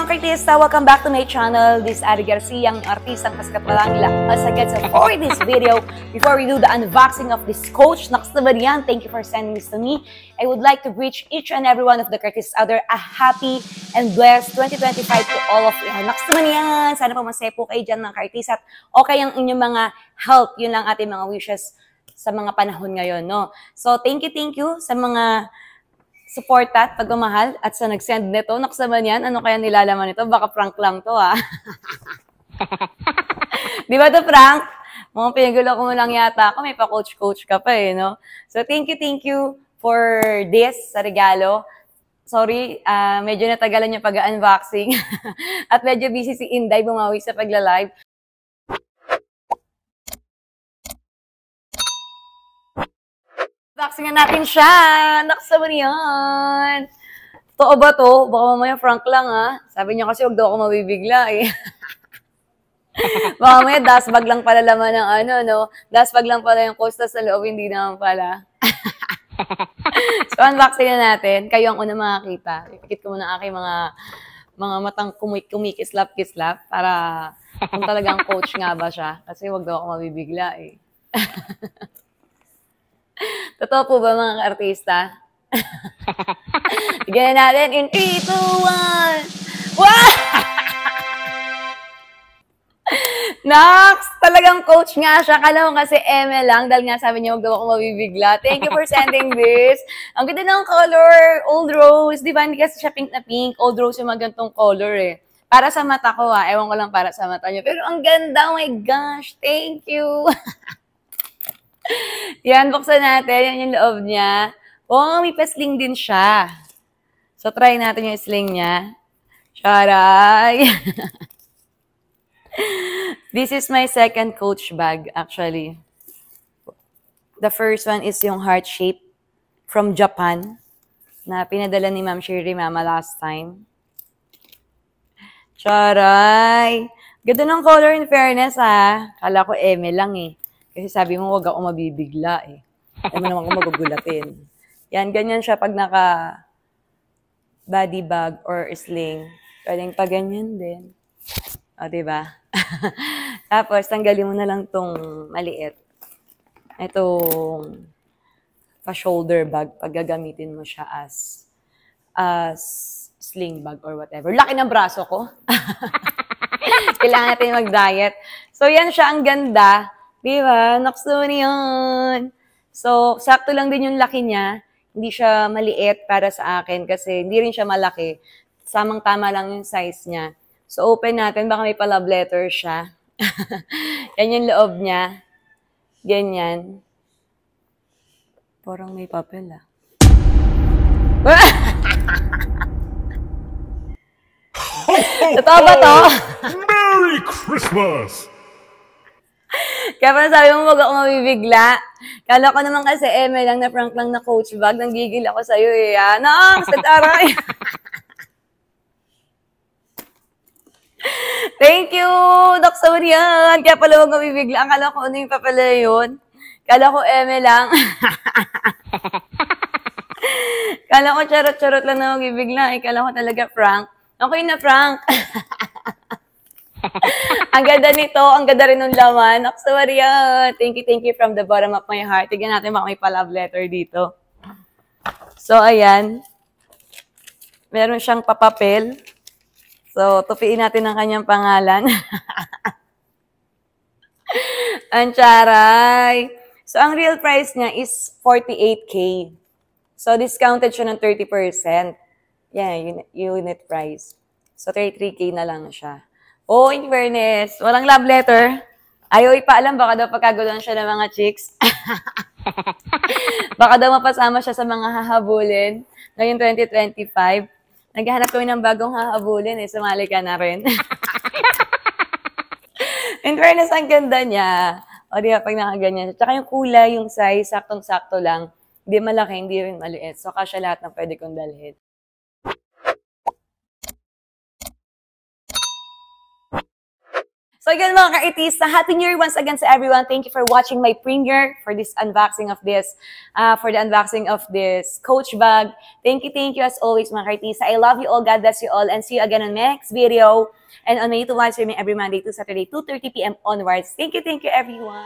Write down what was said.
Artista, welcome back to my channel. This is Ari Garcia, ang artistang kaskat na lang agad. So for this video, before we do the unboxing of this coach, naks naman yan, thank you for sending this to me. I would like to wish each and every one of the artists out there a happy and blessed 2025 to all of you. Naks naman yan, sana po masaya po kayo dyan mga artist at okay ang inyong mga health. Yun lang ating mga wishes sa mga panahon ngayon, no? So thank you sa mga support at pagmamahal at sa nag-send nito. Naksaman yan, ano kaya nilalaman nito? Baka prank lang to, ha? Di ba to prank? Mga pinagulo ko mo lang yata ako. May pa-coach-coach ka pa eh, no? So, thank you for this sa regalo. Sorry, medyo natagalan yung pag-unboxing. At medyo busy si Inday bumawi sa pagla-live. Unboxing na natin siya. Nakasama yan. Totoo ba to? Baka mamaya frank lang ha. Sabi niya kasi huwag daw ako mabibigla eh. Baka mamaya dasbag lang pala laman ng ano, no? Dasbag lang pala yung costa sa loob, hindi naman pala. So unboxing na natin. Kayo ang unang makakita. Ipikit ko muna aking mga matang kumikislap-kislap para kung talagang coach nga ba siya. Kasi huwag daw ako mabibigla eh. Totoo po ba mga artista? Bigyan na natin in 3, 2, 1. Wow! Nox! Talagang coach nga siya. Kala mo kasi ML lang dahil nga sabi niya huwag daw ako mabibigla. Thank you for sending this. Ang ganda ng color. Old rose. Di ba? Hindi kasi siya pink na pink. Old rose yung mga gantong color eh. Para sa mata ko ha. Ewan ko lang para sa mata niyo. Pero ang ganda. Oh my gosh. Thank you. Yan, buksan natin. Yan yung loob niya. Oh, may pa-sling din siya. So, try natin yung sling niya. Charay! This is my second coach bag, actually. The first one is yung heart shape from Japan na pinadala ni Ma'am Shiri Mama last time. Charay! Ganda ng color in fairness, ha? Kala ko eme lang, eh. Kasi sabi mo, huwag ako mabibigla eh. Ayaw mo naman ako magugulatin. Yan, ganyan siya pag naka body bag or sling. Pwedeng pa ganyan din. O, diba? Tapos, tanggalin mo na lang tong maliit. Itong pa-shoulder bag pag gagamitin mo siya as sling bag or whatever. Laki ng braso ko. Kailangan natin mag-diet. So, yan siya. Ang ganda. Diba? Nox naman yun. So, sakto lang din yung laki niya. Hindi siya maliit para sa akin kasi hindi rin siya malaki. Samang-tama lang yung size niya. So, open natin. Baka may pa-love letter siya. Yan yung loob niya. Ganyan. Parang may papel ah. Totoo ba to? Merry Christmas! Kaya pala sabi mo, wag ako mabibigla. Kala ko naman kasi, may lang na prank lang na coach bag. Nanggigil ako sa'yo eh. Nox! Aray! Thank you! Doc Saurian! Kaya pala wag mabibigla. Kala ko ano yung papala yun. Kala ko lang. Kala ko charot-charot lang na mabibigla. Kala ko talaga prank. Okay na prank. Ang ganda nito, ang ganda rin ng laman. Aksa Maria, thank you from the bottom of my heart. Tignan natin baka may pa-love letter dito. So, ayan. Meron siyang papapel. So, tupiin natin ang kanyang pangalan. Ang charay. So, ang real price niya is 48K. So, discounted siya ng 30%. Yan, unit price. So, 33K na lang siya. Oh, in fairness, walang love letter. Ayaw ipaalam, baka daw pagkaguluhan siya ng mga chicks. Baka daw mapasama siya sa mga hahabulin ngayong 2025. Naghahanap kami ng bagong hahabulin eh, sumali ka na rin. In fairness, ang ganda niya. O di ba, pag nakaganyan. Tsaka yung kulay, yung size, saktong-sakto lang. Hindi malaki, hindi rin maliit. So, kasya lahat ng pwede kong dalhin. So again mga ka-artista, Happy New Year once again to everyone. Thank you for watching my premiere for this unboxing of this, Coach bag. Thank you as always mga ka-artista. I love you all, God bless you all, and see you again on next video. And on my YouTube live streaming every Monday to Saturday, 2:30 p.m. onwards. Thank you everyone.